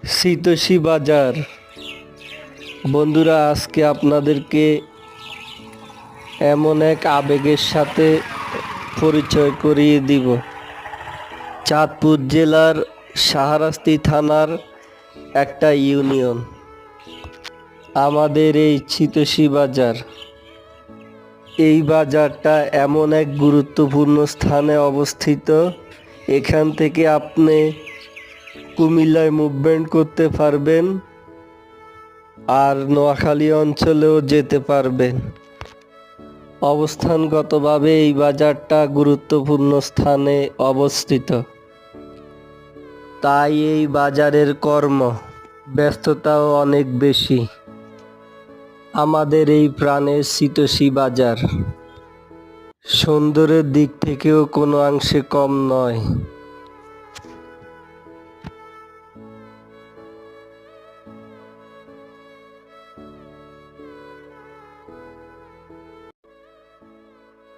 শীতসী বাজার। বন্ধুরা, আজকে আপনাদেরকে এমন এক আবেগের সাথে পরিচয় করিয়ে দিব। চাঁদপুর জেলার শাহরাস্তি থানার একটা ইউনিয়ন আমাদের এই শীতসী বাজার। এই বাজারটা এমন এক গুরুত্বপূর্ণ স্থানে অবস্থিত, এখান থেকে আপনি কুমিল্লায় মুভমেন্ট করতে পারবেন আর নোয়াখালী অঞ্চলেও যেতে পারবেন। অবস্থানগতভাবে এই বাজারটা গুরুত্বপূর্ণ স্থানে অবস্থিত, তাই এই বাজারের ব্যস্ততাও অনেক বেশি। আমাদের এই প্রাণের শীতসী বাজার সৌন্দর্যের দিক থেকেও কোনো অংশে কম নয়।